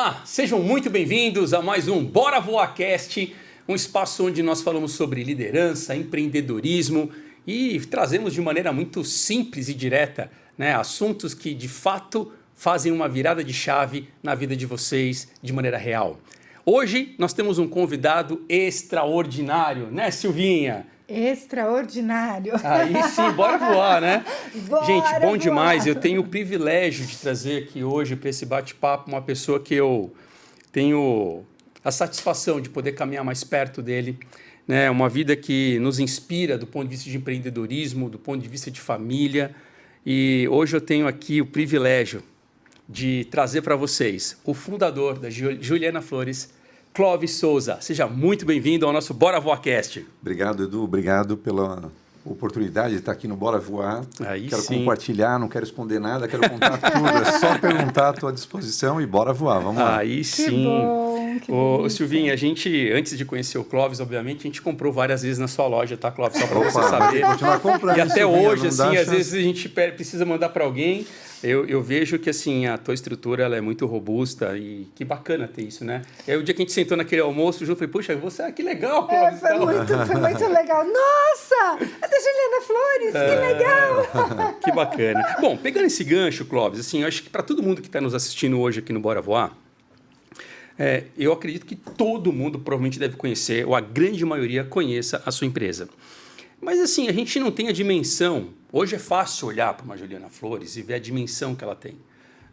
Olá, sejam muito bem-vindos a mais um Bora Voar Cast, um espaço onde nós falamos sobre liderança, empreendedorismo e trazemos de maneira muito simples e direta, né, assuntos que de fato fazem uma virada de chave na vida de vocês de maneira real. Hoje nós temos um convidado extraordinário, né, Silvinha? Extraordinário. Aí sim, bora voar, né? Bora Gente, bom voar. demais. Eu tenho o privilégio de trazer aqui hoje para esse bate-papo uma pessoa que eu tenho a satisfação de poder caminhar mais perto dele, né? Uma vida que nos inspira do ponto de vista de empreendedorismo, do ponto de vista de família. E hoje eu tenho aqui o privilégio de trazer para vocês o fundador da Juliana Flores, Clóvis Souza. Seja muito bem-vindo ao nosso Bora Voar Cast. Obrigado, Edu. Obrigado pela oportunidade de estar aqui no Bora Voar. Quero compartilhar, não quero esconder nada, quero contar tudo. É só perguntar, estou à disposição e bora voar. Vamos lá. Aí sim. Que bom, que delícia. Silvinha, a gente, antes de conhecer o Clóvis, obviamente, a gente comprou várias vezes na sua loja, tá, Clóvis? Só para você saber. Continuar comprando. E até Silvinha, hoje, assim, às chance. vezes a gente precisa mandar para alguém. Eu vejo que assim, a tua estrutura ela é muito robusta e que bacana ter isso, né? E aí o dia que a gente sentou naquele almoço, eu falei, puxa, você, que legal, Clóvis. Foi muito legal. Nossa, é da Juliana Flores, que legal. Que bacana. Bom, pegando esse gancho, Clóvis, assim, eu acho que para todo mundo que está nos assistindo hoje aqui no Bora Voar, eu acredito que todo mundo provavelmente deve conhecer, ou a grande maioria conheça a sua empresa. Mas assim, a gente não tem a dimensão. Hoje é fácil olhar para uma Juliana Flores e ver a dimensão que ela tem,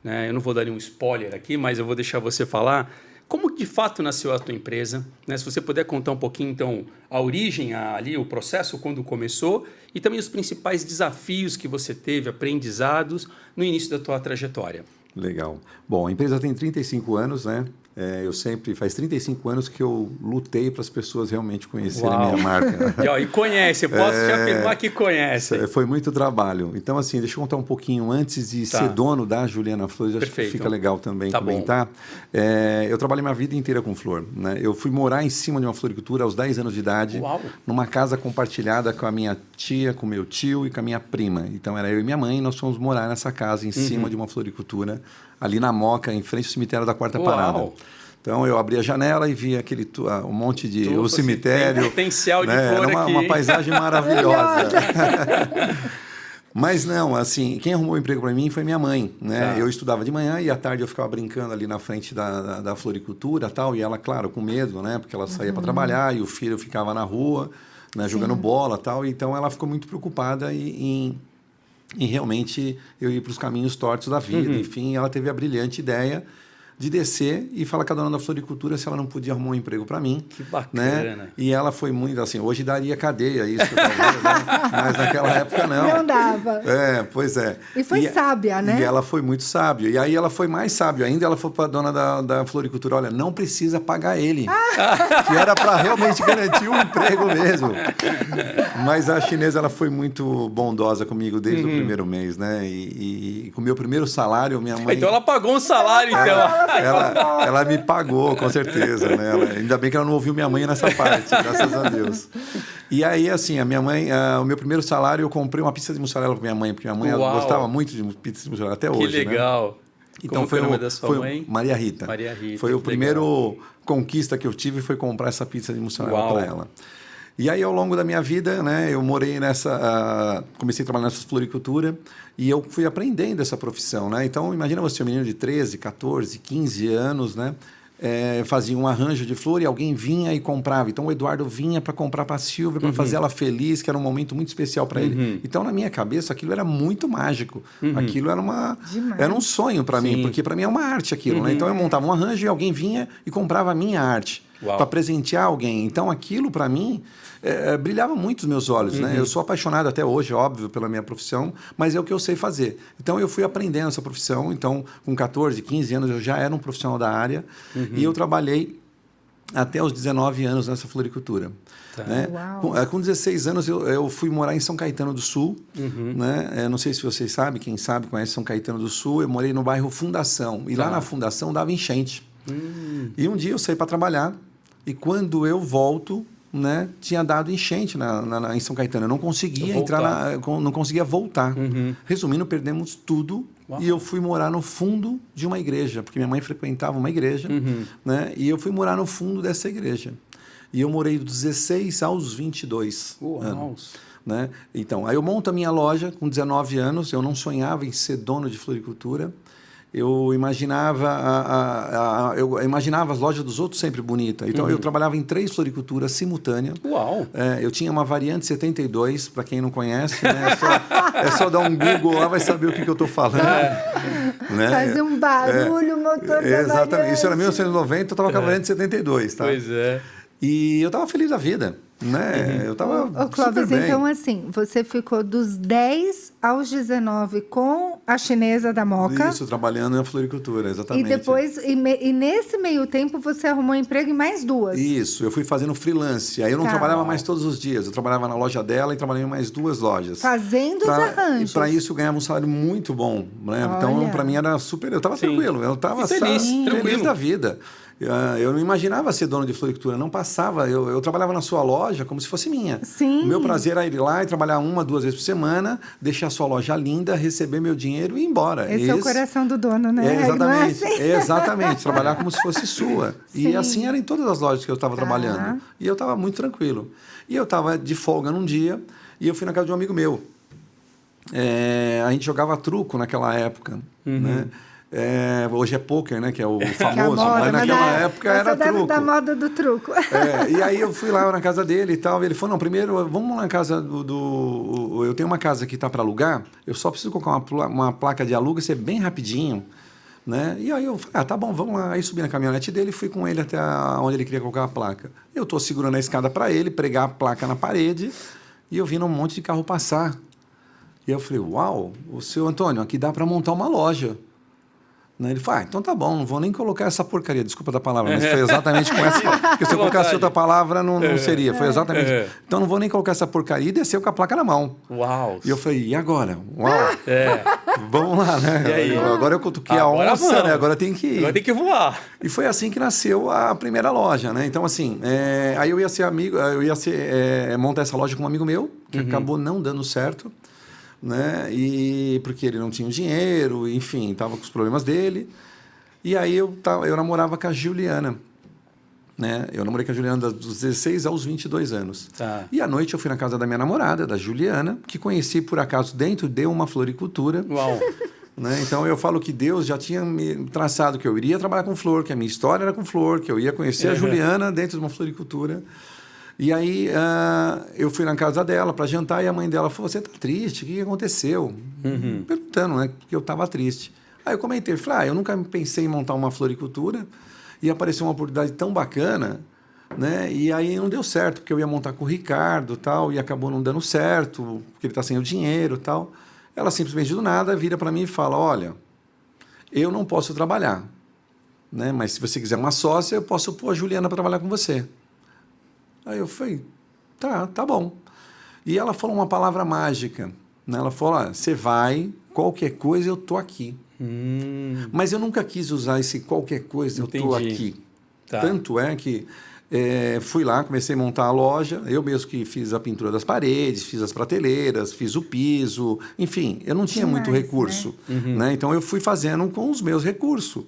né? Eu não vou dar nenhum spoiler aqui, mas eu vou deixar você falar como de fato nasceu a tua empresa, né? Se você puder contar um pouquinho, então, a origem ali, o processo, quando começou, e também os principais desafios que você teve, aprendizados, no início da tua trajetória. Legal. Bom, a empresa tem 35 anos, né? Faz 35 anos que eu lutei para as pessoas realmente conhecerem a minha marca. E conhece, eu posso te afirmar que conhece. Foi muito trabalho. Então, assim, deixa eu contar um pouquinho antes de ser dono da Juliana Flores, acho que fica legal também comentar. Eu trabalhei minha vida inteira com flor, né? Eu fui morar em cima de uma floricultura aos 10 anos de idade, numa casa compartilhada com a minha tia, com meu tio e com a minha prima. Então, era eu e minha mãe, e nós fomos morar nessa casa em cima de uma floricultura, ali na Moca, em frente ao cemitério da Quarta Parada. Então, eu abri a janela e vi um monte de... o cemitério. Tem potencial de flor era aqui. uma paisagem maravilhosa. Mas não, assim, quem arrumou o emprego para mim foi minha mãe, né? Eu estudava de manhã e à tarde eu ficava brincando ali na frente da floricultura e tal. E ela, claro, com medo, né? Porque ela saía para trabalhar e o filho ficava na rua, né? Jogando bola e tal. Então, ela ficou muito preocupada em realmente eu ir para os caminhos tortos da vida. Enfim, ela teve a brilhante ideia de descer e falar com a dona da floricultura se ela não podia arrumar um emprego para mim. Que bacana. Né? E ela foi muito assim, hoje daria cadeia isso, talvez, né? Mas naquela época não. Não dava. Pois é. E foi sábia, né? E ela foi muito sábia. E aí ela foi mais sábia ainda, ela foi para a dona da floricultura, olha, não precisa pagar ele. Que era para realmente garantir um emprego mesmo. Mas a chinesa, ela foi muito bondosa comigo desde o primeiro mês, né? E com o meu primeiro salário, minha mãe... Então ela pagou um salário, então. Ela me pagou, com certeza, né? Ainda bem que ela não ouviu minha mãe nessa parte, graças a Deus. E aí, assim, a minha mãe, o meu primeiro salário, eu comprei uma pizza de mussarela para minha mãe, porque minha mãe ela gostava muito de pizza de mussarela, até hoje, Que legal. Né? Então Como foi o nome da sua mãe? Maria Rita. Maria Rita. Foi o primeiro conquista que eu tive, foi comprar essa pizza de mussarela para ela. E aí, ao longo da minha vida, né, eu morei comecei a trabalhar nessa floricultura e eu fui aprendendo essa profissão, né? Então, imagina você, um menino de 13, 14, 15 anos, né? Fazia um arranjo de flor e alguém vinha e comprava. Então, o Eduardo vinha para comprar para a Silvia, para fazer ela feliz, que era um momento muito especial para ele. Então, na minha cabeça, aquilo era muito mágico. Aquilo era um sonho para mim, porque para mim é uma arte aquilo, né? Então, eu montava um arranjo e alguém vinha e comprava a minha arte para presentear alguém. Então, aquilo para mim brilhava muito os meus olhos, né? Eu sou apaixonado até hoje, óbvio, pela minha profissão, mas é o que eu sei fazer. Então, eu fui aprendendo essa profissão. Então, com 14, 15 anos, eu já era um profissional da área e eu trabalhei até os 19 anos nessa floricultura. Né? Com 16 anos, eu fui morar em São Caetano do Sul. Né? Não sei se vocês sabem, quem sabe conhece São Caetano do Sul. Eu morei no bairro Fundação. E lá na Fundação dava enchente. E um dia eu saí para trabalhar e quando eu volto... Né, tinha dado enchente em São Caetano. Eu não conseguia não conseguia voltar. Resumindo, perdemos tudo Uau. E eu fui morar no fundo de uma igreja, porque minha mãe frequentava uma igreja, né? E eu fui morar no fundo dessa igreja. E eu morei dos 16 aos 22 anos. Né? Então, aí eu monto a minha loja com 19 anos, eu não sonhava em ser dono de floricultura. Eu imaginava, eu imaginava as lojas dos outros sempre bonitas. Então, eu trabalhava em 3 floriculturas simultâneas. Uau! Eu tinha uma variante 72, para quem não conhece, né? É só dar um Google lá, vai saber o que eu estou falando. Né? Fazer um barulho, o motor da exatamente. variante. Isso era 1990, eu estava com a variante 72. Tá? Pois é. E eu estava feliz da vida. Né? Eu estava super Clóvis, bem. então assim, você ficou dos 10 aos 19 com a chinesa da Moca. Isso, trabalhando na floricultura, exatamente. E depois, e nesse meio tempo, você arrumou emprego em mais 2. Isso, eu fui fazendo freelance. Aí eu não trabalhava mais todos os dias. Eu trabalhava na loja dela e trabalhei em mais 2 lojas. Fazendo os arranjos. Para isso eu ganhava um salário muito bom. Né? Então, para mim era super... Eu estava tranquilo. Eu estava feliz da vida. Eu não imaginava ser dono de floricultura, não passava. Eu trabalhava na sua loja como se fosse minha. Sim. O meu prazer era ir lá e trabalhar 1, 2 vezes por semana, deixar a sua loja linda, receber meu dinheiro e ir embora. Esse é o coração do dono, né? Exatamente, Não é assim? exatamente. Trabalhar como se fosse sua. Sim. E assim era em todas as lojas que eu estava trabalhando. E eu estava muito tranquilo. E eu estava de folga num dia e eu fui na casa de um amigo meu. A gente jogava truco naquela época, né? Hoje é pôquer, né? Que é o famoso. Mas naquela época era truco. Da moda do truco. E aí eu fui lá na casa dele e tal. E ele falou, não, primeiro vamos lá na casa eu tenho uma casa que está para alugar. Eu só preciso colocar uma placa de aluga, ser bem rapidinho. Né? E aí eu falei, tá bom, vamos lá. Aí subi na caminhonete dele e fui com ele até onde ele queria colocar a placa. Eu estou segurando a escada para ele, pregar a placa na parede. E eu vi um monte de carro passar. E eu falei, uau, o seu Antônio, aqui dá para montar uma loja. Ele falou, então tá bom, não vou nem colocar essa porcaria, desculpa da palavra, mas foi exatamente com essa, porque se eu colocasse outra palavra não seria, foi exatamente, então não vou nem colocar essa porcaria e desceu com a placa na mão. Uau! E eu falei, e agora? Uau! Vamos lá, né? E aí? Agora eu cutuquei a onça, né? Agora tem que ir. Agora tem que voar. E foi assim que nasceu a primeira loja, né? Então assim, aí eu ia ser amigo, montar essa loja com um amigo meu, que acabou não dando certo. Né? E porque ele não tinha dinheiro, enfim, estava com os problemas dele. E aí eu namorava com a Juliana. Né? Eu namorei com a Juliana dos 16 aos 22 anos. Tá. E à noite eu fui na casa da minha namorada, da Juliana, que conheci por acaso dentro de uma floricultura. Uau! Né? Então eu falo que Deus já tinha me traçado que eu iria trabalhar com flor, que a minha história era com flor, que eu ia conhecer a Juliana dentro de uma floricultura. E aí eu fui na casa dela para jantar e a mãe dela falou, você tá triste? O que aconteceu? Perguntando, né? Porque eu estava triste. Aí eu comentei, falei, eu nunca pensei em montar uma floricultura e apareceu uma oportunidade tão bacana, né? E aí não deu certo, porque eu ia montar com o Ricardo tal, e acabou não dando certo, porque ele está sem o dinheiro tal. Ela simplesmente do nada vira para mim e fala, olha, eu não posso trabalhar, né? Mas se você quiser uma sócia, eu posso pôr a Juliana para trabalhar com você. Aí eu falei, tá bom. E ela falou uma palavra mágica. Né? Ela falou, você vai, qualquer coisa eu tô aqui. Mas eu nunca quis usar esse qualquer coisa, eu tô aqui. Tá. Tanto é que fui lá, comecei a montar a loja, eu mesmo que fiz a pintura das paredes, fiz as prateleiras, fiz o piso, enfim, eu não tinha muito recurso. Né? Então eu fui fazendo com os meus recursos.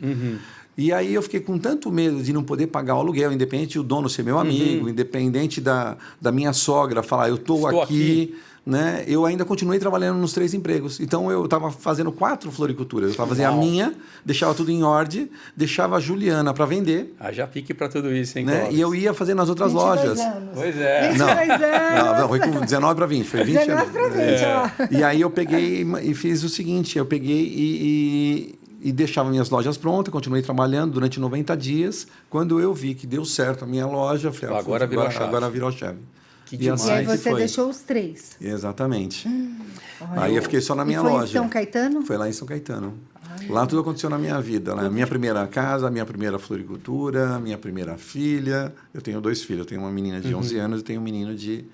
E aí eu fiquei com tanto medo de não poder pagar o aluguel, independente do dono ser meu amigo, independente da minha sogra falar, estou aqui. Né? Eu ainda continuei trabalhando nos 3 empregos. Então eu estava fazendo 4 floriculturas. Eu estava fazendo a minha, deixava tudo em ordem, deixava a Juliana para vender. Já fique para tudo isso, hein, né? E eu ia fazer nas outras lojas. Anos. Pois é. 22 anos. Não, foi com 19 para 20. Foi 20 19 para 20, ó. E aí eu peguei e fiz o seguinte, eu peguei e deixava minhas lojas prontas, continuei trabalhando durante 90 dias. Quando eu vi que deu certo a minha loja, eu falei, agora virou a chave. Agora virou a chave. E aí você deixou os 3. Exatamente. Aí eu fiquei só na minha loja. Foi em São Caetano? Foi lá em São Caetano. Lá tudo aconteceu na minha vida. Né? Minha primeira casa, minha primeira floricultura, minha primeira filha. Eu tenho 2 filhos. Eu tenho uma menina de 11 anos e tenho um menino de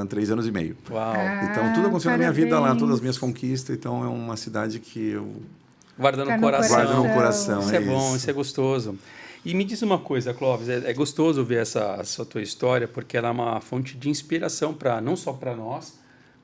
3 anos e meio. Uau! Então tudo aconteceu na minha vida lá, todas as minhas conquistas. Então é uma cidade que eu... Guarda no coração. Guarda no coração, isso é bom, isso é gostoso. E me diz uma coisa, Clóvis, é gostoso ver essa tua história, porque ela é uma fonte de inspiração não só para nós,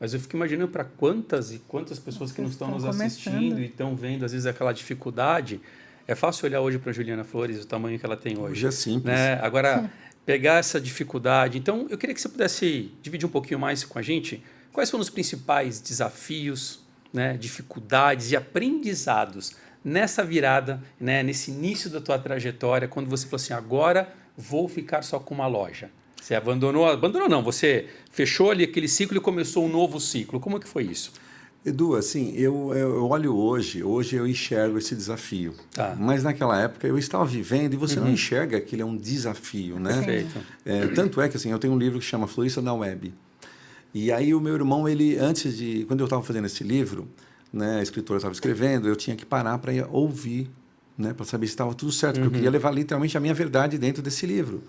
Mas eu fico imaginando para quantas e quantas pessoas que não estão nos assistindo e estão vendo, às vezes, aquela dificuldade. É fácil olhar hoje para a Juliana Flores, o tamanho que ela tem hoje. Hoje é simples. Né? Agora, pegar essa dificuldade. Então, eu queria que você pudesse dividir um pouquinho mais com a gente quais foram os principais desafios, né, dificuldades e aprendizados nessa virada, né, nesse início da tua trajetória, quando você falou assim, agora vou ficar só com uma loja. Você abandonou não, você fechou ali aquele ciclo e começou um novo ciclo. Como que foi isso? Edu, assim, eu olho hoje eu enxergo esse desafio. Tá. Mas naquela época eu estava vivendo e você não enxerga que ele é um desafio, né? Perfeito. Tanto é que assim, eu tenho um livro que chama Florista na Web. E aí o meu irmão, quando eu estava fazendo esse livro, né, a escritora estava escrevendo, eu tinha que parar para ouvir, né, para saber se estava tudo certo, porque eu queria levar literalmente a minha verdade dentro desse livro.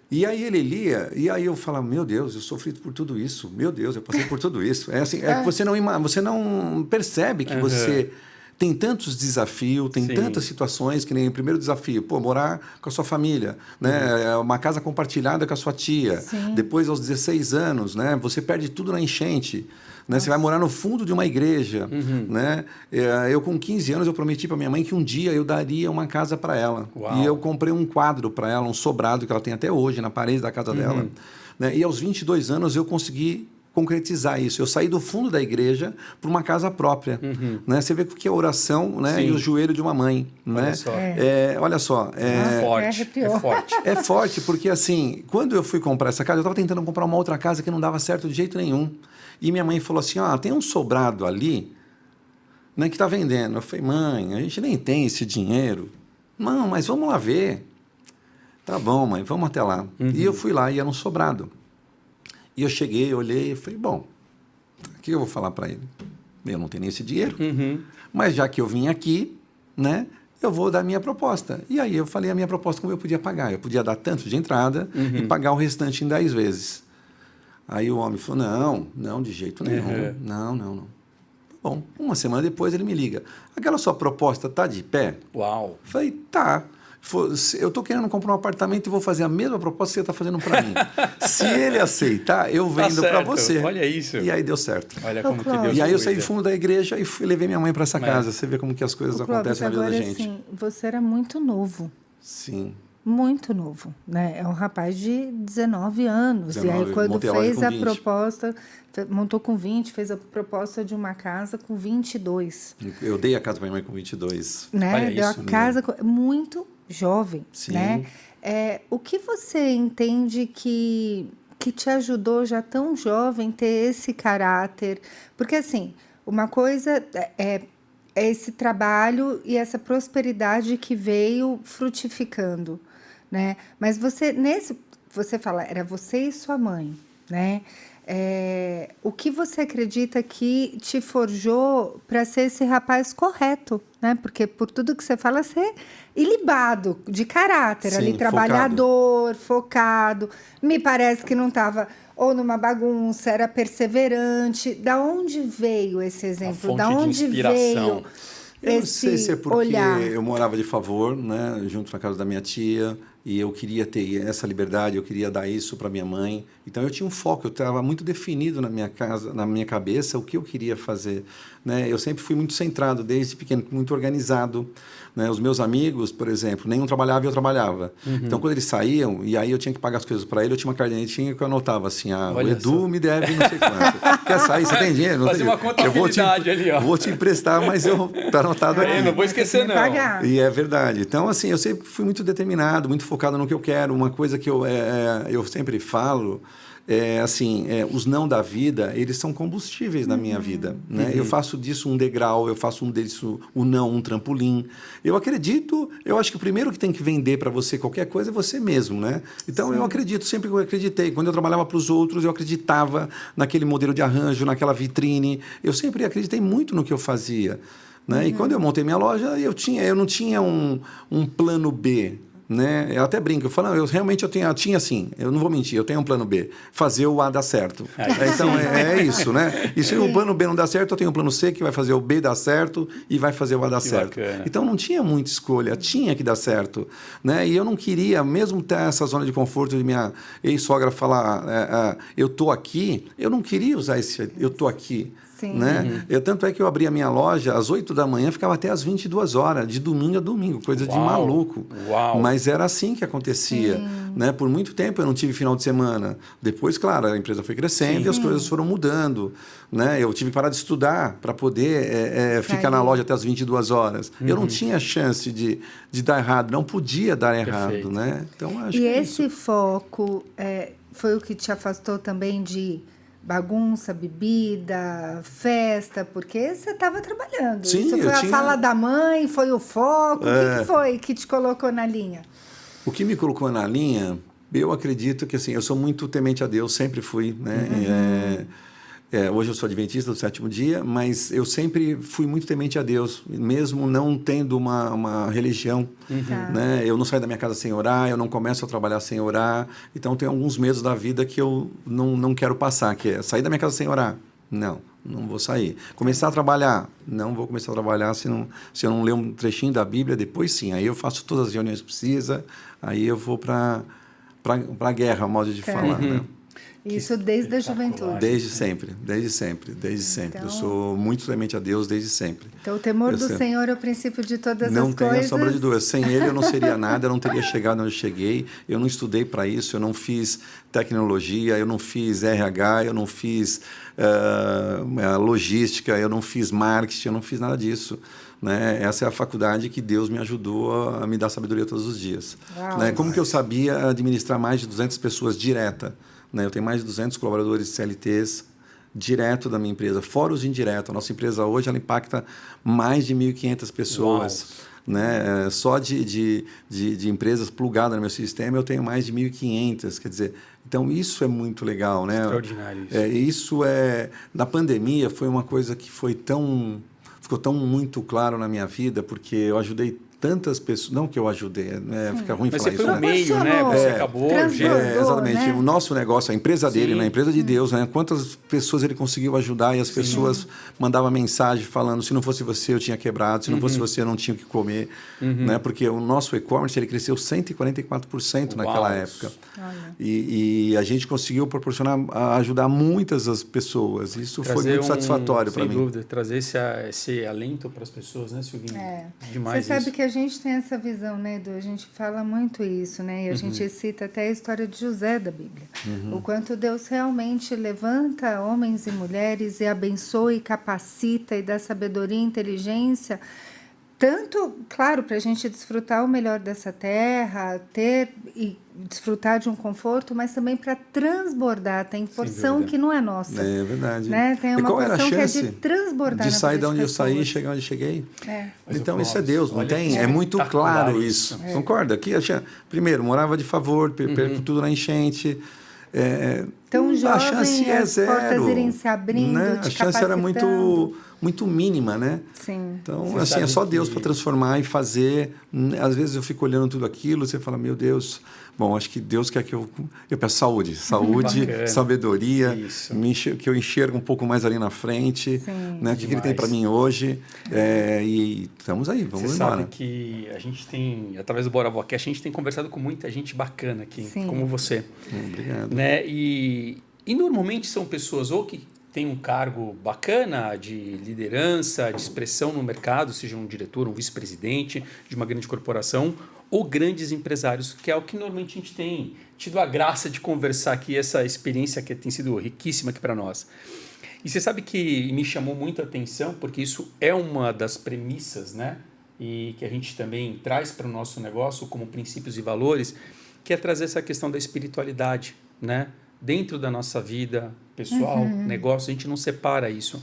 E aí ele lia, e aí eu falava, meu Deus, eu sofri por tudo isso, meu Deus, eu passei por tudo isso. É assim, que você não percebe que você tem tantos desafios, tem tantas situações, que nem o primeiro desafio, morar com a sua família, né, uma casa compartilhada com a sua tia. Sim. Depois, aos 16 anos, né, você perde tudo na enchente. Né? Você vai morar no fundo de uma igreja. Né? Eu, com 15 anos, eu prometi para minha mãe que um dia eu daria uma casa para ela. Uau. E eu comprei um quadro para ela, um sobrado que ela tem até hoje na parede da casa dela. Né? E aos 22 anos eu consegui concretizar isso. Eu saí do fundo da igreja para uma casa própria. Né? Você vê o que é oração, né? E o joelho de uma mãe. Né? Olha só. É forte. É forte porque, assim, quando eu fui comprar essa casa, eu estava tentando comprar uma outra casa que não dava certo de jeito nenhum. E minha mãe falou assim, tem um sobrado ali, né, que está vendendo. Eu falei, mãe, a gente nem tem esse dinheiro. Não, mas vamos lá ver. Tá bom, mãe, vamos até lá. E eu fui lá e era um sobrado. E eu cheguei, olhei e falei, bom, o que eu vou falar para ele? Eu não tenho nem esse dinheiro, mas já que eu vim aqui, né, eu vou dar a minha proposta. E aí eu falei a minha proposta como eu podia pagar. Eu podia dar tanto de entrada e pagar o restante em 10 vezes. Aí o homem falou, não, de jeito nenhum. Não. Bom, uma semana depois ele me liga. Aquela sua proposta tá de pé? Uau. Falei, tá. Eu tô querendo comprar um apartamento e vou fazer a mesma proposta que você está fazendo para mim. Se ele aceitar, eu vendo para você. Olha isso. E aí deu certo. Olha como que Deus E aí eu saí do fundo da igreja e levei minha mãe para essa casa. Você vê como que as coisas acontecem na vida da gente. Assim, você era muito novo. Sim. Muito novo, né? É um rapaz de 19 anos. E aí, quando fez a proposta, montou com 20, fez a proposta de uma casa com 22. Eu dei a casa para minha mãe com 22. Né? Olha Deu isso, a casa muito jovem, Sim. né? O que você entende que te ajudou já tão jovem ter esse caráter? Porque, assim, uma coisa é esse trabalho e essa prosperidade que veio frutificando, né? Mas você fala, era você e sua mãe, né? O que você acredita que te forjou para ser esse rapaz correto, né? Porque por tudo que você fala, você é ilibado, de caráter, Sim, ali, trabalhador, focado. Me parece que não estava ou numa bagunça, era perseverante. Da onde veio esse exemplo? A fonte da onde de inspiração. veio Eu não sei se é porque olhar? eu morava de favor, né, junto na casa da minha tia, e eu queria ter essa liberdade, eu queria dar isso para minha mãe. Então eu tinha um foco, eu estava muito definido na minha casa, na minha cabeça o que eu queria fazer, né? Eu sempre fui muito centrado desde pequeno, muito organizado, né? Os meus amigos, por exemplo, nenhum trabalhava e eu trabalhava. Então quando eles saíam e aí eu tinha que pagar as coisas para ele, eu tinha uma cadernetinha que eu anotava assim, o Edu me deve não sei quanto. Quer sair? Você tem dinheiro? Não Fazer tem uma dinheiro. contabilidade ali, ó. Vou te emprestar, mas tá anotado aqui. Não vou esquecer, não. E é verdade. Então, assim, eu sempre fui muito determinado, muito focado no que eu quero. Uma coisa que eu sempre falo os não da vida, eles são combustíveis na minha vida. Né? Eu faço disso um degrau, eu faço disso um trampolim. Eu acho que o primeiro que tem que vender para você qualquer coisa é você mesmo. Né? Então, eu acredito, sempre eu acreditei. Quando eu trabalhava para os outros, eu acreditava naquele modelo de arranjo, naquela vitrine. Eu sempre acreditei muito no que eu fazia. Né? E quando eu montei minha loja, eu não tinha um plano B. né? Eu até brinco, eu falo, eu realmente eu tinha assim, eu não vou mentir, eu tenho um plano B, fazer o A dar certo. Então é isso, né? E se o plano B não dá certo, eu tenho um plano C que vai fazer o B dar certo e vai fazer o A dar certo. Bacana. Então não tinha muita escolha, tinha que dar certo, né? E eu não queria, mesmo ter essa zona de conforto de minha ex-sogra falar, eu tô aqui, eu não queria usar esse eu tô aqui. Sim. Né? Tanto é que eu abri a minha loja às 8 da manhã, ficava até às 22 horas, de domingo a domingo, coisa de maluco. Uau. Mas era assim que acontecia. Né? Por muito tempo eu não tive final de semana. Depois, claro, a empresa foi crescendo e as coisas foram mudando. Né? Eu tive que parar de estudar para poder ficar na loja até às 22 horas. Eu não tinha chance de dar errado, não podia dar errado. Né? Então, acho que esse foco foi o que te afastou também de bagunça, bebida, festa, porque você estava trabalhando. Sim, isso foi a fala da mãe, foi o foco, o que foi que te colocou na linha? O que me colocou na linha, eu acredito que assim, eu sou muito temente a Deus, sempre fui, né? Hoje eu sou adventista do sétimo dia, mas eu sempre fui muito temente a Deus, mesmo não tendo uma religião. Né? Eu não saio da minha casa sem orar, eu não começo a trabalhar sem orar. Então, tem alguns medos da vida que eu não quero passar, que é sair da minha casa sem orar. Não vou sair. Começar a trabalhar, não vou começar a trabalhar se eu não ler um trechinho da Bíblia, depois sim. Aí eu faço todas as reuniões que precisa, aí eu vou para a guerra, modo de falar, né? Isso desde a juventude. Desde sempre. Então, eu sou muito temente a Deus desde sempre. Então, o temor do Senhor é o princípio de todas as coisas. Não tenho sombra de dúvida. Sem Ele eu não seria nada, eu não teria chegado onde eu cheguei. Eu não estudei para isso, eu não fiz tecnologia, eu não fiz RH, eu não fiz logística, eu não fiz marketing, eu não fiz nada disso. Né? Essa é a faculdade que Deus me ajudou a me dar sabedoria todos os dias. Né? Como que eu sabia administrar mais de 200 pessoas direta? Eu tenho mais de 200 colaboradores CLTs direto da minha empresa, fora os indiretos. A nossa empresa hoje ela impacta mais de 1.500 pessoas. Né? Só de empresas plugadas no meu sistema, eu tenho mais de 1.500. Quer dizer, então isso é muito legal. Né? Extraordinário isso. Na pandemia, foi uma coisa que ficou tão muito claro na minha vida, porque eu ajudei tantas pessoas, não que eu ajudei, né? Fica ruim mas falar isso, né? Mas você foi no meio, né? Você acabou... exatamente. Né? O nosso negócio, a empresa dele, né? A empresa de Deus, né? Quantas pessoas ele conseguiu ajudar e as pessoas mandavam mensagem falando, se não fosse você eu tinha quebrado, se não fosse você eu não tinha o que comer, né? Porque o nosso e-commerce ele cresceu 144% naquela época. E a gente conseguiu proporcionar, ajudar muitas as pessoas. Isso foi muito satisfatório para mim. Sem dúvida, trazer esse alento para as pessoas, né, Silvinho? Demais. Você sabe que a gente tem essa visão, né, Edu? A gente fala muito isso, né? E a gente cita até a história de José da Bíblia. O quanto Deus realmente levanta homens e mulheres e abençoa e capacita e dá sabedoria e inteligência, tanto, claro, para a gente desfrutar o melhor dessa terra, ter e desfrutar de um conforto, mas também para transbordar. Tem porção que não é nossa. É verdade. Né? Tem uma porção que é de transbordar. De sair de onde eu saí e chegar onde eu cheguei. Então, isso é Deus, não tem? É muito tá claro isso. Concorda? Aqui, primeiro, morava de favor, perco tudo na enchente. Tão a jovem, chance é as zero. portas irem se abrindo, né? A chance era muito mínima, né? Sim. Então, você é só Deus para transformar e fazer. Às vezes eu fico olhando tudo aquilo, você fala, meu Deus, bom, acho que Deus quer que eu peço saúde, sabedoria, que eu enxergo um pouco mais ali na frente, né? O que Ele tem para mim hoje, e estamos aí, vamos embora. Você sabe que a gente tem, através do Bora Voacast, a gente tem conversado com muita gente bacana aqui, como você. Obrigado. Né? E normalmente são pessoas ou que têm um cargo bacana de liderança, de expressão no mercado, seja um diretor, um vice-presidente de uma grande corporação, ou grandes empresários, que é o que normalmente a gente tem tido a graça de conversar aqui, essa experiência que tem sido riquíssima aqui para nós. E você sabe que me chamou muito a atenção, porque isso é uma das premissas, né? E que a gente também traz para o nosso negócio como princípios e valores, que é trazer essa questão da espiritualidade, né? Dentro da nossa vida pessoal, negócio, a gente não separa isso.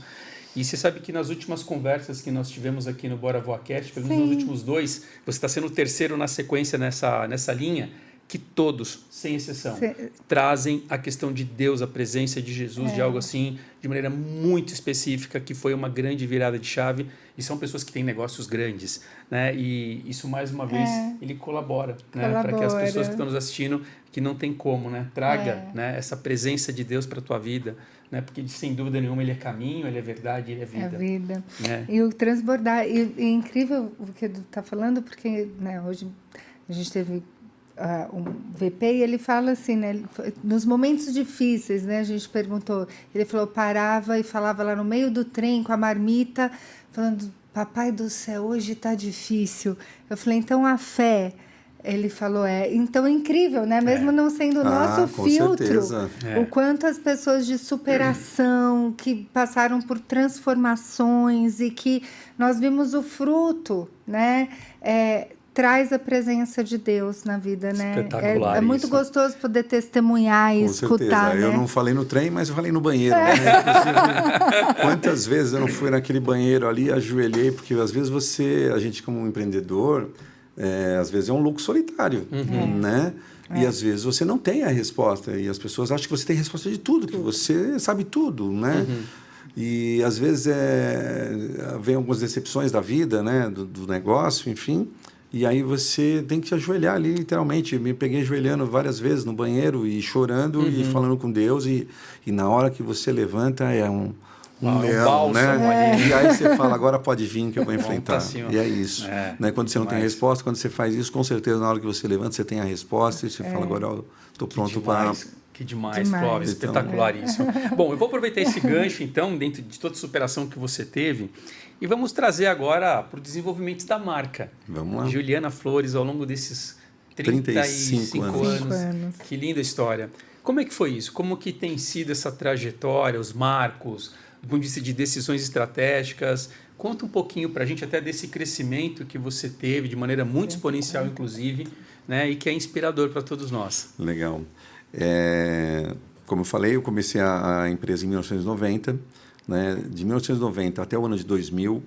E você sabe que nas últimas conversas que nós tivemos aqui no Bora Voacast, pelo menos nos últimos 2, você está sendo o terceiro na sequência nessa linha, que todos, sem exceção, trazem a questão de Deus, a presença de Jesus, de algo assim, de maneira muito específica, que foi uma grande virada de chave e são pessoas que têm negócios grandes, né? E isso, mais uma vez, ele colabora, né? Para que as pessoas que estão nos assistindo, que não tem como, né? Traga, né? Essa presença de Deus para a tua vida, né? Porque, sem dúvida nenhuma, ele é caminho, ele é verdade, ele é vida. É a vida. Né? E o transbordar, e é incrível o que Edu está falando, porque, né, hoje a gente teve um VP e ele fala assim, né, nos momentos difíceis, né, a gente perguntou, ele falou, parava e falava lá no meio do trem com a marmita, falando, papai do céu, hoje está difícil. Eu falei, então a fé, ele falou, então é incrível, né, mesmo não sendo o nosso filtro, o quanto as pessoas de superação, que passaram por transformações e que nós vimos o fruto, né, traz a presença de Deus na vida, né? Espetacular. É muito gostoso poder testemunhar e com escutar, certeza. né? Eu não falei no trem, mas eu falei no banheiro. Né? Quantas vezes eu não fui naquele banheiro ali, ajoelhei, porque às vezes a gente como empreendedor, às vezes é um louco solitário, né? E às vezes você não tem a resposta, e as pessoas acham que você tem a resposta de tudo, que você sabe tudo, né? E às vezes vem algumas decepções da vida, né? Do negócio, enfim. E aí você tem que se ajoelhar ali, literalmente. Eu me peguei ajoelhando várias vezes no banheiro e chorando e falando com Deus. E na hora que você levanta, é um leão, né? E aí você fala, agora pode vir que eu vou enfrentar. E é isso. Né? Quando você não tem a resposta, quando você faz isso, com certeza, na hora que você levanta, você tem a resposta e você fala, agora eu estou pronto para... Que demais, Clóvis. Espetacular isso. Bom, eu vou aproveitar esse gancho, então, dentro de toda a superação que você teve, e vamos trazer agora para o desenvolvimento da marca. Vamos lá. Juliana Flores, ao longo desses 35 anos. Que linda história. Como é que foi isso? Como que tem sido essa trajetória, os marcos, do ponto de vista de decisões estratégicas? Conta um pouquinho para a gente até desse crescimento que você teve, de maneira muito exponencial, inclusive, né, e que é inspirador para todos nós. Legal. Como eu falei, eu comecei a empresa em 1990, né? De 1990 até o ano de 2000,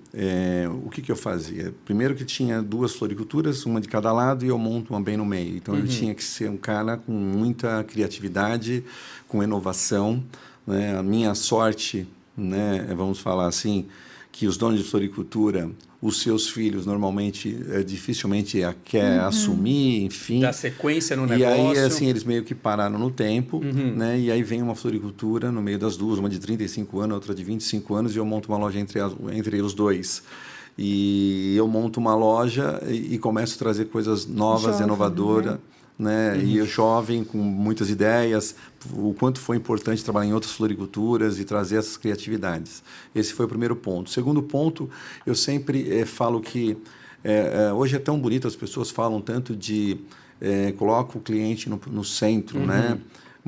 o que eu fazia? Primeiro que tinha 2 floriculturas, uma de cada lado, e eu monto uma bem no meio. Então, eu tinha que ser um cara com muita criatividade, com inovação, né? A minha sorte, né, vamos falar assim, que os donos de floricultura, os seus filhos normalmente dificilmente quer assumir, enfim. Dar sequência no negócio. E aí, assim, eles meio que pararam no tempo, né? E aí vem uma floricultura no meio das duas, uma de 35 anos, outra de 25 anos, e eu monto uma loja entre os dois. E eu monto uma loja e começo a trazer coisas novas, inovadoras, né? E eu jovem, com muitas ideias, o quanto foi importante trabalhar em outras floriculturas e trazer essas criatividades. Esse foi o primeiro ponto. O segundo ponto, eu sempre falo que hoje é tão bonito, as pessoas falam tanto de coloca o cliente no centro, né?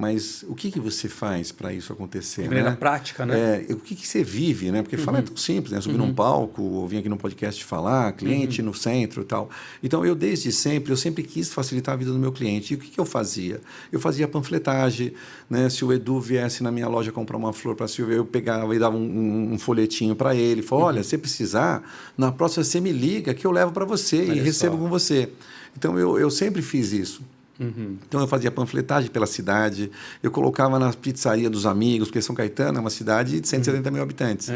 Mas o que você faz para isso acontecer? De maneira prática, né? O que você vive, né? Porque falar é tão simples, né? Subir num palco, ou vir aqui no podcast falar, cliente no centro e tal. Então, eu sempre quis facilitar a vida do meu cliente. E o que eu fazia? Eu fazia panfletagem, né? Se o Edu viesse na minha loja comprar uma flor para a Silvia, eu pegava e dava um folhetinho para ele. Falava, olha, se precisar, na próxima você me liga que eu levo para você e recebo com você. Então, eu sempre fiz isso. Então, eu fazia panfletagem pela cidade, eu colocava na pizzaria dos amigos, porque São Caetano é uma cidade de 170 mil habitantes.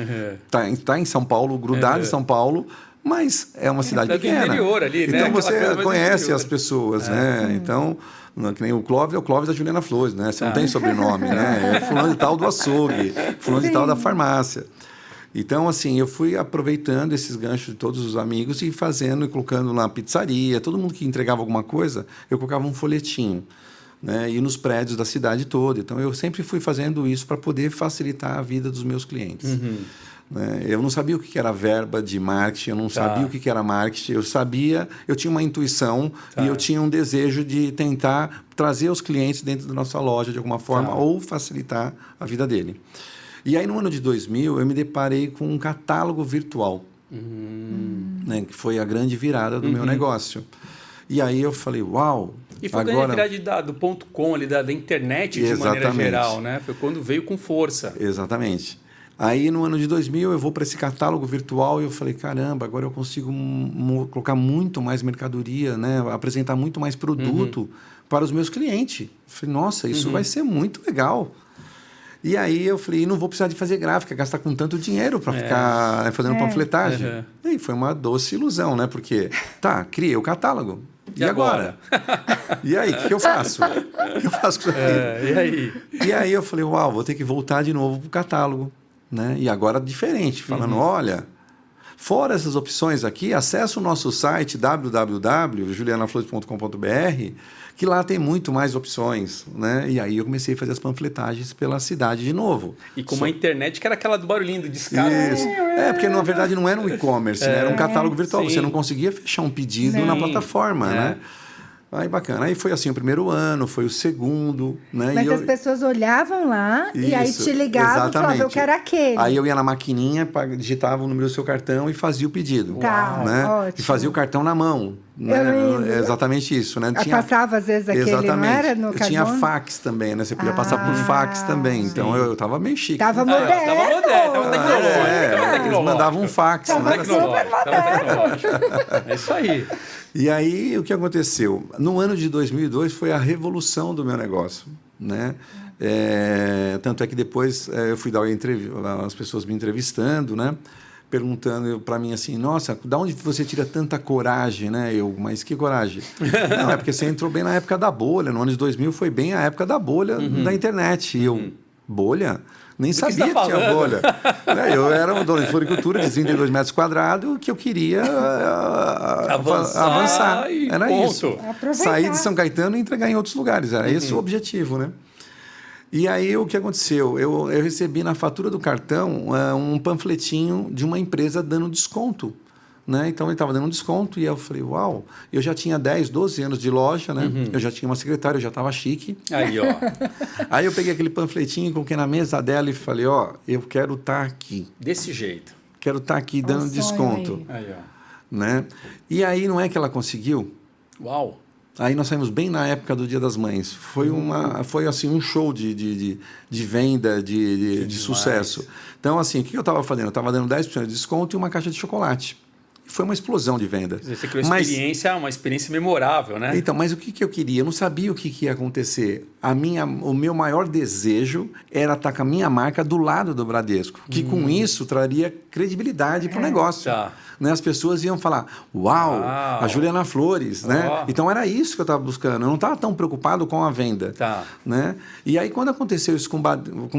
Tá em São Paulo, grudado em São Paulo, mas é uma cidade pequena. Interior ali, então, né? você conhece as pessoas, né? Então, que nem o Clóvis é o Clóvis da Juliana Flores, né? Você não tem sobrenome, né? É fulano de tal do açougue, fulano de tal da farmácia. Então, assim, eu fui aproveitando esses ganchos de todos os amigos e fazendo e colocando na pizzaria. Todo mundo que entregava alguma coisa, eu colocava um folhetinho, né? E nos prédios da cidade toda. Então, eu sempre fui fazendo isso para poder facilitar a vida dos meus clientes. Né? Eu não sabia o que era verba de marketing, eu não sabia o que era marketing. Eu tinha uma intuição e eu tinha um desejo de tentar trazer os clientes dentro da nossa loja de alguma forma ou facilitar a vida dele. E aí, no ano de 2000, eu me deparei com um catálogo virtual, né, que foi a grande virada do meu negócio. E aí eu falei, uau! E foi a grande virada do .com, ali, da internet de maneira geral, né? Foi quando veio com força. Exatamente. Aí, no ano de 2000, eu vou para esse catálogo virtual e eu falei, caramba, agora eu consigo colocar muito mais mercadoria, né? Apresentar muito mais produto para os meus clientes. Eu falei, nossa, isso vai ser muito legal. E aí eu falei, não vou precisar de fazer gráfica, gastar com tanto dinheiro para ficar fazendo panfletagem. Uhum. E aí foi uma doce ilusão, né? Porque, criei o catálogo. E agora? E aí, o que eu faço? O que eu faço com isso aqui? E aí? E aí eu falei, uau, vou ter que voltar de novo pro catálogo, né? E agora diferente, falando, olha, fora essas opções aqui, acessa o nosso site www.julianaflores.com.br, que lá tem muito mais opções, né? E aí eu comecei a fazer as panfletagens pela cidade de novo. E com uma internet que era aquela do barulhinho do discado. Isso. Porque na verdade não era um e-commerce, né? Era um catálogo virtual. Sim. Você não conseguia fechar um pedido na plataforma, né? Aí bacana. Aí foi assim o primeiro ano, foi o segundo, né? Mas as pessoas olhavam lá e aí te ligavam e falavam, eu quero aquele. Aí eu ia na maquininha, digitava o número do seu cartão e fazia o pedido. Tá, né? ótimo. E fazia o cartão na mão. Né? É exatamente isso, né? Passava às vezes aquele, não era no cartão? Tinha fax também, né? Você podia passar por fax também. Então eu tava meio chique. Tava moderno. Tava tecnológico. Eles mandavam um fax. Tava né? super moderno. É isso aí. E aí, o que aconteceu? No ano de 2002 foi a revolução do meu negócio, né? Tanto é que depois eu fui dar as pessoas me entrevistando, né? Perguntando para mim assim, nossa, da onde você tira tanta coragem, né? Mas que coragem? Não, é porque você entrou bem na época da bolha. No ano de 2000 foi bem a época da bolha da internet. E eu, bolha? Nem sabia que tinha bolha. Eu era um dono de floricultura de 32 metros quadrados que eu queria avançar. Era isso. Aproveitar. Sair de São Caetano e entregar em outros lugares. Era esse o objetivo, né? E aí, o que aconteceu? Eu recebi na fatura do cartão um panfletinho de uma empresa dando desconto. Né? Então, ele estava dando um desconto e eu falei, uau, eu já tinha 10, 12 anos de loja, né? Eu já tinha uma secretária, eu já estava chique. Aí, ó. Aí eu peguei aquele panfletinho, coloquei na mesa dela e falei, eu quero estar aqui. Desse jeito. Quero estar aqui dando desconto. Aí, ó. Né? E aí, não é que ela conseguiu? Uau. Aí nós saímos bem na época do Dia das Mães. Foi assim, um show de venda, de sucesso. Então, assim, o que eu estava fazendo? Eu estava dando 10% de desconto e uma caixa de chocolate. Foi uma explosão de venda. Você criou uma experiência memorável, né? Então, mas o que eu queria? Eu não sabia o que ia acontecer. O meu maior desejo era estar com a minha marca do lado do Bradesco, que com isso traria credibilidade para o negócio. Tá. Né? As pessoas iam falar, uau, a Juliana Flores. Né? Então, era isso que eu estava buscando. Eu não estava tão preocupado com a venda. Tá. Né? E aí, quando aconteceu isso com o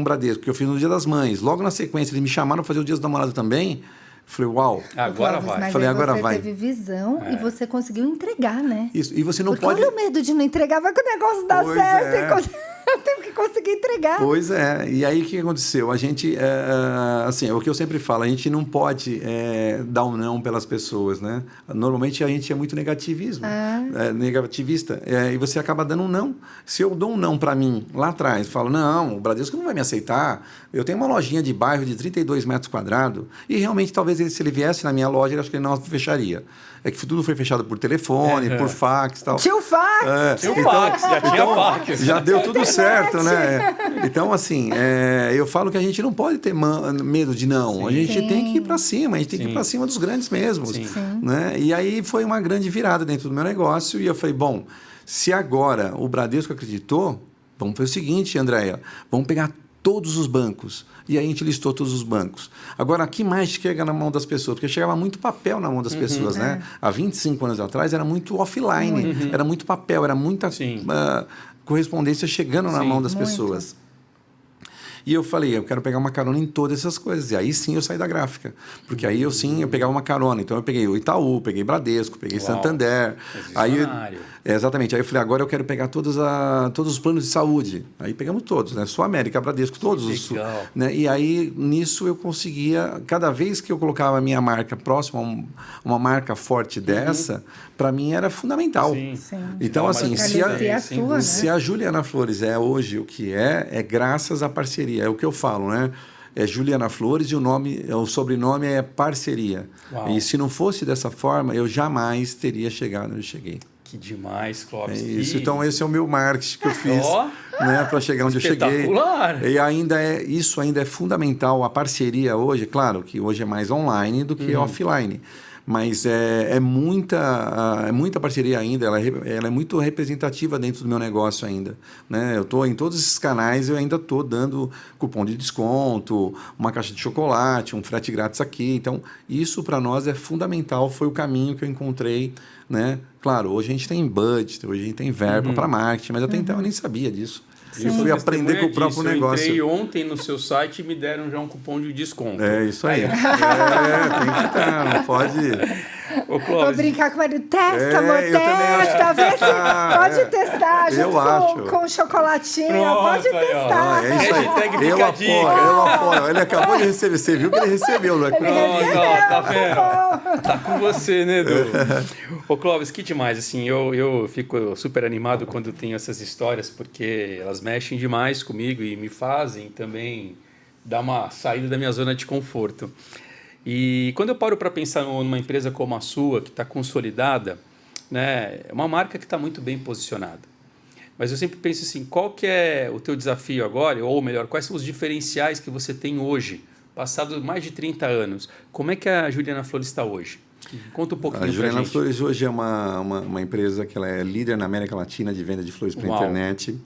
Bradesco, que eu fiz no Dia das Mães, logo na sequência, eles me chamaram para fazer o Dia dos Namorados também. Falei, uau. Agora vai. Mas falei, agora vai. Você teve visão e você conseguiu entregar, né? Isso. E você não Porque pode... olha o medo de não entregar, vai que o negócio dá certo. Eu tenho que conseguir entregar. Pois é. E aí, o que aconteceu? A gente, assim, é o que eu sempre falo, a gente não pode dar um não pelas pessoas, né? Normalmente, a gente é muito negativista. E você acaba dando um não. Se eu dou um não para mim, lá atrás, falo, não, o Bradesco não vai me aceitar. Eu tenho uma lojinha de bairro de 32 metros quadrados e realmente, talvez, se ele viesse na minha loja, eu acho que ele não fecharia. É que tudo foi fechado por telefone, por fax e tal. Tinha o fax! Tinha o fax, já tinha fax. Já deu tudo certo, né? Então, assim, eu falo que a gente não pode ter medo de não. Sim. A gente tem que ir para cima, a gente tem que ir para cima dos grandes mesmos. Sim. Né? E aí foi uma grande virada dentro do meu negócio e eu falei, bom, se agora o Bradesco acreditou, vamos fazer o seguinte, Andréia, vamos pegar todos os bancos. E aí a gente listou todos os bancos. Agora, o que mais chega na mão das pessoas? Porque chegava muito papel na mão das pessoas, né? Há 25 anos atrás era muito offline, era muito papel, era muita correspondência chegando na mão das pessoas. E eu falei, eu quero pegar uma carona em todas essas coisas. E aí sim eu saí da gráfica. Porque aí eu pegava uma carona. Então eu peguei o Itaú, peguei Bradesco, peguei Santander. Aí, exatamente. Aí eu falei, agora eu quero pegar todos os planos de saúde. Aí pegamos todos, né? Sul América, Bradesco, todos. Né? E aí nisso eu conseguia, cada vez que eu colocava a minha marca próxima a uma marca forte dessa, para mim era fundamental. Sim. Então, assim, se a Juliana Flores é hoje o que é graças à parceria. É o que eu falo, né? É Juliana Flores e o sobrenome é Parceria. Uau. E se não fosse dessa forma, eu jamais teria chegado onde eu cheguei. Que demais, Clóvis. É isso. Então, esse é o meu marketing que eu fiz né, para chegar onde eu cheguei. Espetacular. E isso ainda é fundamental. A parceria hoje, claro que hoje é mais online do que offline. Mas é muita parceria ainda, ela é muito representativa dentro do meu negócio ainda, né? Eu estou em todos esses canais, eu ainda estou dando cupom de desconto, uma caixa de chocolate, um frete grátis aqui. Então, isso para nós é fundamental, foi o caminho que eu encontrei, né? Claro, hoje a gente tem budget, hoje a gente tem verba para marketing, mas até então eu nem sabia disso. Sim. Eu fui aprender com o próprio negócio. Eu entrei ontem no seu site e me deram já um cupom de desconto. É isso aí. Tem que estar, não pode... Vou brincar com o marido. Testa, amor, testa. Vê se pode testar junto com chocolatinho. Pronto, pode testar. É isso aí. Eu apoio. Ele acabou de receber. Você viu que ele recebeu, não é? Tá vendo? Tá com você, né, Edu? Ô, Clóvis, que demais. Assim, eu fico super animado quando tenho essas histórias, porque elas mexem demais comigo e me fazem também dar uma saída da minha zona de conforto. E quando eu paro para pensar numa empresa como a sua, que está consolidada, né, é uma marca que está muito bem posicionada. Mas eu sempre penso assim, qual que é o teu desafio agora, ou melhor, quais são os diferenciais que você tem hoje, passado mais de 30 anos? Como é que a Juliana Flores está hoje? Conta um pouquinho para a gente. A Juliana Flores hoje é uma empresa que ela é líder na América Latina de venda de flores para a internet.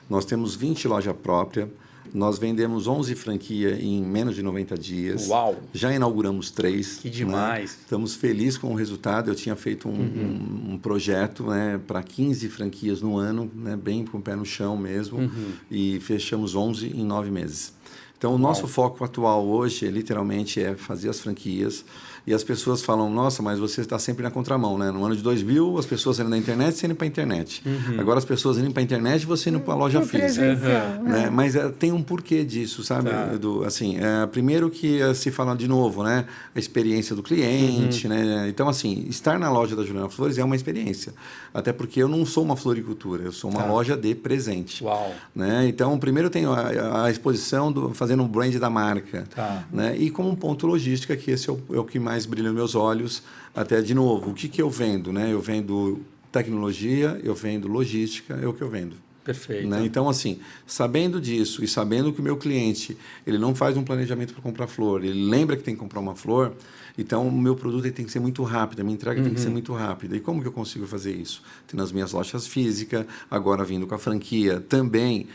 Nós temos 20 lojas próprias. Nós vendemos 11 franquias em menos de 90 dias. Uau! Já inauguramos 3. Que demais! Né? Estamos felizes com o resultado. Eu tinha feito um projeto, né, para 15 franquias no ano, né, bem com o pé no chão mesmo, e fechamos 11 em 9 meses. Então, o nosso foco atual hoje, literalmente, é fazer as franquias. E as pessoas falam, nossa, mas você está sempre na contramão, né? No ano de 2000, as pessoas saindo da internet, você indo para a internet. Agora, as pessoas indo para a internet, você indo para a loja física. Né? Mas tem um porquê disso, sabe, Edu? Assim, primeiro que se fala de novo, né? A experiência do cliente, né? Então, assim, estar na loja da Juliana Flores é uma experiência. Até porque eu não sou uma floricultura, eu sou uma loja de presente. Uau! Né? Então, primeiro tem a exposição, fazendo um brand da marca. Né? E como um ponto logística, que esse é o que mais brilha nos meus olhos. Até, de novo, o que eu vendo? Né? Eu vendo tecnologia, eu vendo logística, é o que eu vendo. Perfeito. Né? Então, assim, sabendo disso e sabendo que o meu cliente ele não faz um planejamento para comprar flor, ele lembra que tem que comprar uma flor, então o meu produto ele tem que ser muito rápido, a minha entrega tem que ser muito rápida. E como que eu consigo fazer isso? Tem nas minhas lojas físicas, agora vindo com a franquia também.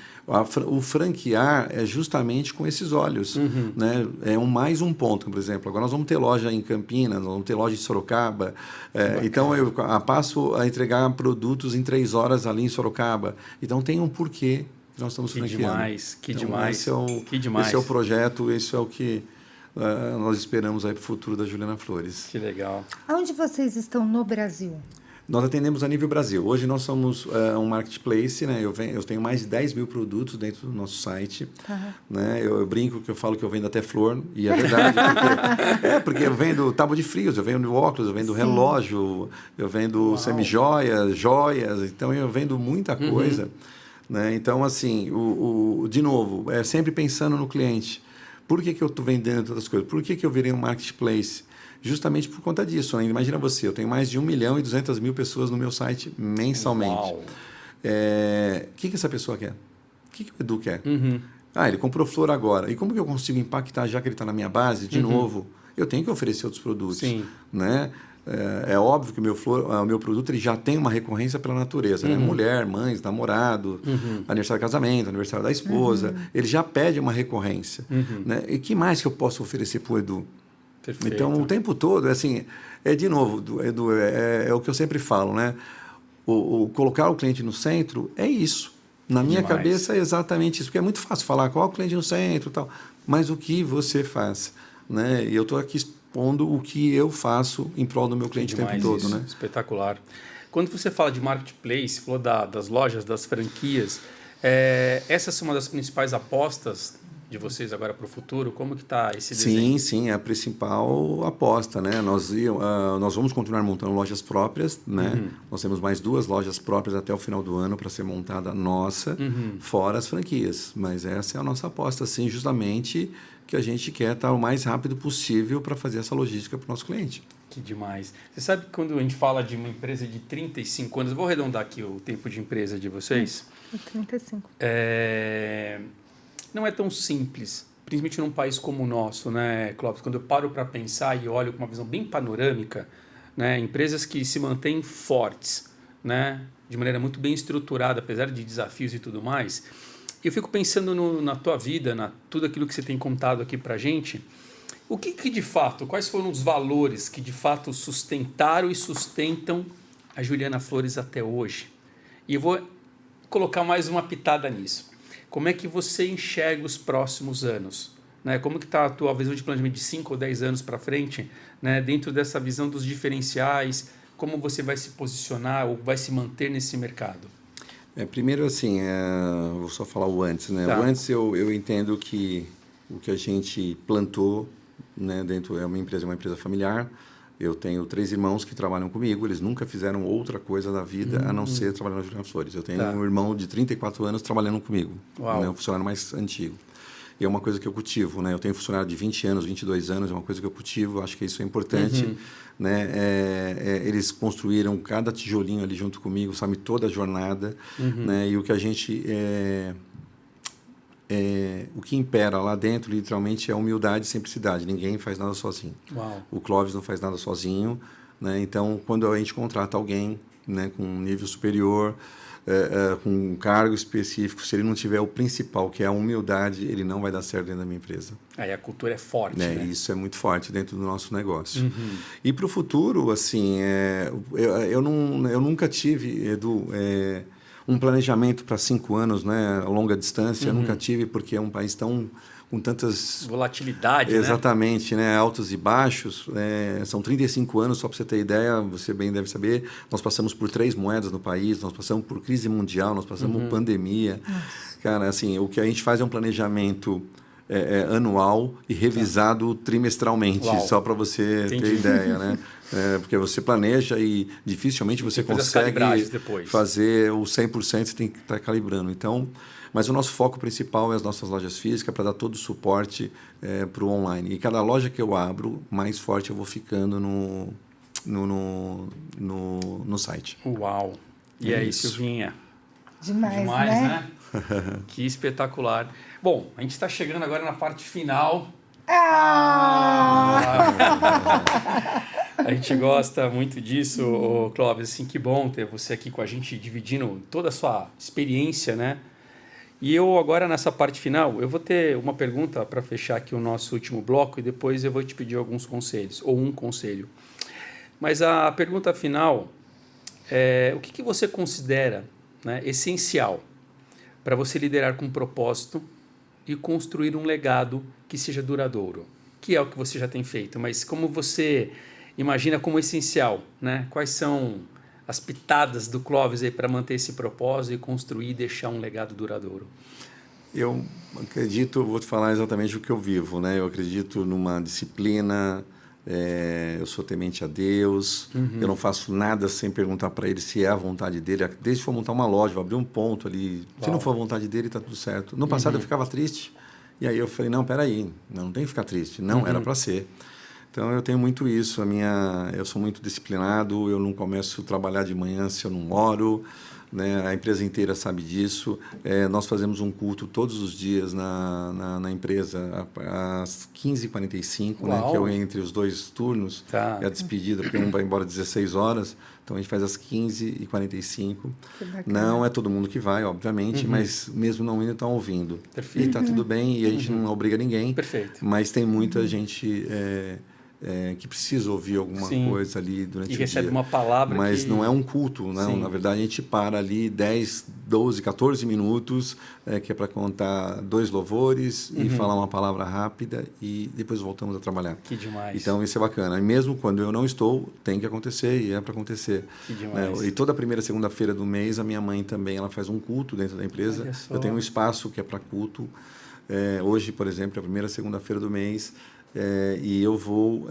O franquear é justamente com esses olhos. Né? É mais um ponto, por exemplo. Agora nós vamos ter loja em Campinas, nós vamos ter loja em Sorocaba. Então eu passo a entregar produtos em 3 horas ali em Sorocaba. Então tem um porquê que nós estamos franqueando. Que então, demais. Esse é o projeto, esse é o que nós esperamos aí para o futuro da Juliana Flores. Que legal. Aonde vocês estão no Brasil? Nós atendemos a nível Brasil. Hoje nós somos um marketplace, né? Eu tenho mais de 10 mil produtos dentro do nosso site. Né? Eu brinco que eu falo que eu vendo até flor, e é verdade. Porque eu vendo tábua de frios, eu vendo óculos, eu vendo relógio, eu vendo semi-joias, joias, então eu vendo muita coisa. Né? Então, assim, de novo, é sempre pensando no cliente. Por que eu estou vendendo todas as coisas? Por que eu virei um marketplace? Justamente por conta disso. Né? Imagina você, eu tenho mais de 1.200.000 pessoas no meu site mensalmente. O que essa pessoa quer? O que o Edu quer? Ele comprou flor agora. E como que eu consigo impactar, já que ele está na minha base, de novo? Eu tenho que oferecer outros produtos. Sim. Né? É óbvio que o meu produto ele já tem uma recorrência pela natureza. Né? Mulher, mães, namorado, aniversário de casamento, aniversário da esposa. Ele já pede uma recorrência. Né? E que mais que eu posso oferecer para o Edu? Perfeito. Então, o tempo todo, assim, de novo, Edu, é o que eu sempre falo, né? Colocar o cliente no centro é isso. Na minha cabeça é exatamente isso. Porque é muito fácil falar qual é o cliente no centro e tal. Mas o que você faz? Né? E eu estou aqui expondo o que eu faço em prol do meu cliente o tempo todo. Isso. Né? Espetacular. Quando você fala de marketplace, falou das lojas, das franquias, essas são uma das principais apostas de vocês agora para o futuro? Como que está esse desenho? Sim, é a principal aposta, né? Nós vamos continuar montando lojas próprias, né? Nós temos mais 2 lojas próprias até o final do ano para ser montada nossa, fora as franquias. Mas essa é a nossa aposta, sim, justamente que a gente quer estar o mais rápido possível para fazer essa logística para o nosso cliente. Que demais. Você sabe que quando a gente fala de uma empresa de 35 anos, vou arredondar aqui o tempo de empresa de vocês. 35. Não é tão simples principalmente num país como o nosso, né, Clóvis? Quando eu paro para pensar e olho com uma visão bem panorâmica, né, empresas que se mantêm fortes, né, de maneira muito bem estruturada, apesar de desafios e tudo mais, eu fico pensando na tua vida, tudo aquilo que você tem contado aqui para a gente. O que de fato, quais foram os valores que de fato sustentaram e sustentam a Juliana Flores até hoje? E eu vou colocar mais uma pitada nisso. Como é que você enxerga os próximos anos? Né? Como que está a tua visão de planejamento de 5 ou 10 anos para frente, né? Dentro dessa visão dos diferenciais, como você vai se posicionar ou vai se manter nesse mercado? Primeiro, assim, vou só falar o antes, né? Tá. O antes eu entendo que o que a gente plantou, né, dentro é uma empresa familiar. Eu tenho 3 irmãos que trabalham comigo, eles nunca fizeram outra coisa da vida a não ser trabalhar na Juliana Flores. Eu tenho um irmão de 34 anos trabalhando comigo, né, um funcionário mais antigo. E é uma coisa que eu cultivo, né? Eu tenho funcionário de 20 anos, 22 anos, é uma coisa que eu cultivo, acho que isso é importante, né? Eles construíram cada tijolinho ali junto comigo, sabe, toda a jornada, né? E o que a gente... o que impera lá dentro, literalmente, é humildade e simplicidade. Ninguém faz nada sozinho. Uau. O Clóvis não faz nada sozinho, né? Então, quando a gente contrata alguém, né, com um nível superior, com um cargo específico, se ele não tiver o principal, que é a humildade, ele não vai dar certo dentro da minha empresa. Aí a cultura é forte, né? Isso é muito forte dentro do nosso negócio. E para o futuro, assim, eu nunca tive, Edu, um planejamento para 5 anos, né, a longa distância. Eu nunca tive, porque é um país tão com tantas... Volatilidade, exatamente, né? Altos e baixos. São 35 anos, só para você ter ideia, você bem deve saber. Nós passamos por 3 moedas no país, nós passamos por crise mundial, nós passamos por pandemia. Nossa. Cara, assim, o que a gente faz é um planejamento anual e revisado trimestralmente, só para você ter ideia, né? Porque você planeja e dificilmente você consegue fazer o 100%, você tem que estar calibrando. Então, mas o nosso foco principal é as nossas lojas físicas, para dar todo o suporte para o online. E cada loja que eu abro, mais forte eu vou ficando no site. Uau! E aí, Silvinha? Demais, né? Que espetacular. Bom, a gente está chegando agora na parte final. A gente gosta muito disso, Clóvis. Assim, que bom ter você aqui com a gente, dividindo toda a sua experiência, né? E eu agora, nessa parte final, eu vou ter uma pergunta para fechar aqui o nosso último bloco e depois eu vou te pedir alguns conselhos, ou um conselho. Mas a pergunta final é: o que você considera, né, essencial para você liderar com propósito e construir um legado que seja duradouro? Que é o que você já tem feito, mas como você imagina como essencial, né? Quais são as pitadas do Clóvis aí para manter esse propósito e construir e deixar um legado duradouro? Eu acredito, vou te falar exatamente o que eu vivo, né? Eu acredito numa disciplina, eu sou temente a Deus, eu não faço nada sem perguntar para Ele se é a vontade dEle. Desde que for montar uma loja, vou abrir um ponto ali, se não for a vontade dEle, está tudo certo. No passado eu ficava triste, e aí eu falei, não, peraí, não tem que ficar triste, não, era para ser. Então, eu tenho muito isso, eu sou muito disciplinado, eu não começo a trabalhar de manhã se eu não oro, né? A empresa inteira sabe disso. Nós fazemos um culto todos os dias na empresa, às 15h45, né? Que é entre os 2 turnos, é a despedida, porque um vai embora às 16 horas, então a gente faz às 15h45. Não é todo mundo que vai, obviamente, mas mesmo não indo, estão ouvindo. Perfeito. E está tudo bem, e a gente não obriga ninguém. Perfeito. Mas tem muita gente... que precisa ouvir alguma coisa ali durante o dia. E recebe uma palavra. Mas não é um culto, não. Na verdade, a gente para ali 10, 12, 14 minutos, que é para contar 2 louvores e falar uma palavra rápida e depois voltamos a trabalhar. Que demais. Então, isso é bacana. E mesmo quando eu não estou, tem que acontecer e é para acontecer. Que demais. E toda primeira segunda-feira do mês, a minha mãe também ela faz um culto dentro da empresa. Eu tenho um espaço que é para culto. Hoje, por exemplo, é a primeira segunda-feira do mês. E eu vou...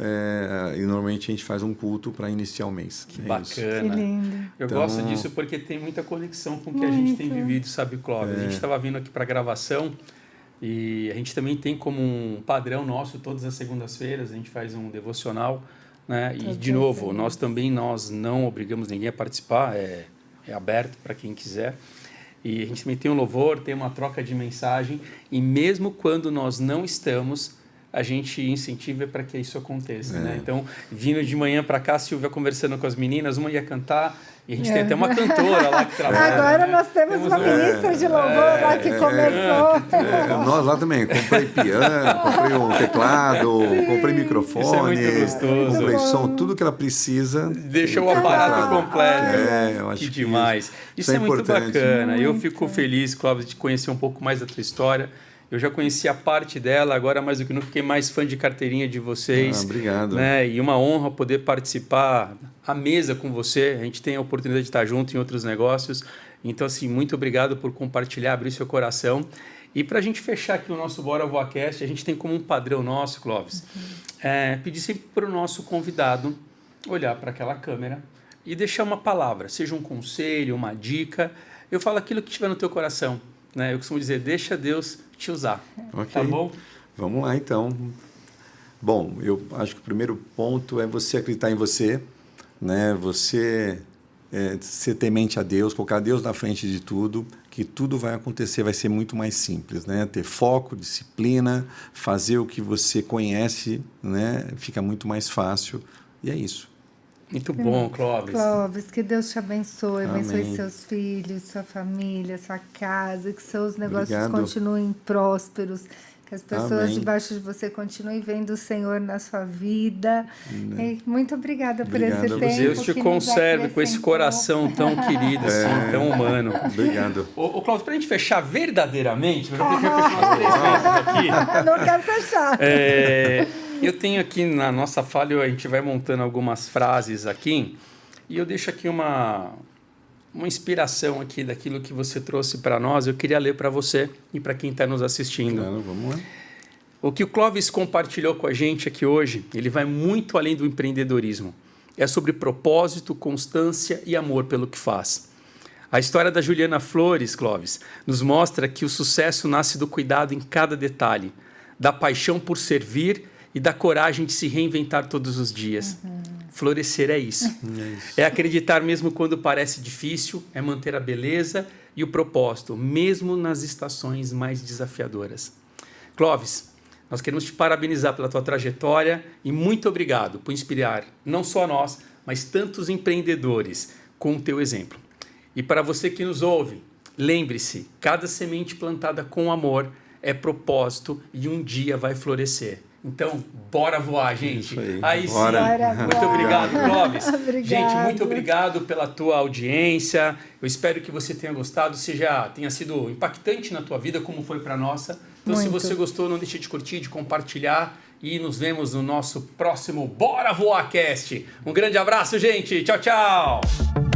e normalmente a gente faz um culto para iniciar o mês. Que bacana. Que lindo. Eu gosto disso porque tem muita conexão com o que a gente tem vivido, sabe, Clóvis? A gente estava vindo aqui para a gravação e a gente também tem como um padrão nosso, todas as segundas-feiras, a gente faz um devocional, né? E, de novo, nós não obrigamos ninguém a participar, é aberto para quem quiser. E a gente também tem um louvor, tem uma troca de mensagem. E mesmo quando nós não estamos, a gente incentiva para que isso aconteça. Né? Então, vindo de manhã para cá, a Silvia conversando com as meninas, uma ia cantar, e a gente tem até uma cantora lá que trabalha. Agora nós temos uma ministra de louvor lá que começou. Nós lá também, comprei piano, comprei um teclado, comprei microfone, Isso é muito gostoso. comprei som, tudo que ela precisa. Deixou o aparato completo. Eu acho que demais. Isso é muito bacana. Eu fico feliz, Clóvis, de conhecer um pouco mais da tua história. Eu já conheci a parte dela, agora mais do que não fiquei mais fã de carteirinha de vocês. Obrigado. Né? E uma honra poder participar à mesa com você. A gente tem a oportunidade de estar junto em outros negócios. Então, assim, muito obrigado por compartilhar, abrir seu coração. E para a gente fechar aqui o nosso Bora Voacast, a gente tem como um padrão nosso, Clóvis, pedir sempre para o nosso convidado olhar para aquela câmera e deixar uma palavra, seja um conselho, uma dica. Eu falo aquilo que tiver no teu coração. Né? Eu costumo dizer, deixa Deus te usar. Okay. Tá bom? Vamos lá, então. Bom, eu acho que o primeiro ponto é você acreditar em você, né? Você ser temente a Deus, colocar Deus na frente de tudo, que tudo vai acontecer, vai ser muito mais simples, né? Ter foco, disciplina, fazer o que você conhece, né? Fica muito mais fácil, e é isso. Muito bom, Clóvis. Clóvis, que Deus te abençoe, Amém. abençoe seus filhos, sua família, sua casa, que seus negócios Obrigado. continuem prósperos, que as pessoas Amém. debaixo de você continuem vendo o Senhor na sua vida. E muito obrigada por esse Obrigado. tempo. Deus te que nos conserve com esse acrescentou. coração tão querido, assim, tão humano. Obrigado. Ô, Clóvis, para a gente fechar verdadeiramente, eu já queria fechar umas 3 vezes aqui. Não quero fechar. Eu tenho aqui na nossa falha, a gente vai montando algumas frases aqui, e eu deixo aqui uma inspiração aqui daquilo que você trouxe para nós. Eu queria ler para você e para quem está nos assistindo. Claro, vamos lá. O que o Clóvis compartilhou com a gente aqui hoje, ele vai muito além do empreendedorismo. É sobre propósito, constância e amor pelo que faz. A história da Juliana Flores, Clóvis, nos mostra que o sucesso nasce do cuidado em cada detalhe, da paixão por servir e da coragem de se reinventar todos os dias. Florescer é isso. É acreditar mesmo quando parece difícil, é manter a beleza e o propósito, mesmo nas estações mais desafiadoras. Clóvis, nós queremos te parabenizar pela tua trajetória e muito obrigado por inspirar não só a nós, mas tantos empreendedores com o teu exemplo. E para você que nos ouve, lembre-se, cada semente plantada com amor é propósito e um dia vai florescer. Então, bora voar, gente. Aí sim. Bora Muito voar. obrigado, Clóvis. Obrigado. Gente, muito obrigado pela tua audiência. Eu espero que você tenha gostado, tenha sido impactante na tua vida, como foi para a nossa. Então, se você gostou, não deixe de curtir, de compartilhar. E nos vemos no nosso próximo Bora Voar Cast. Um grande abraço, gente. Tchau, tchau.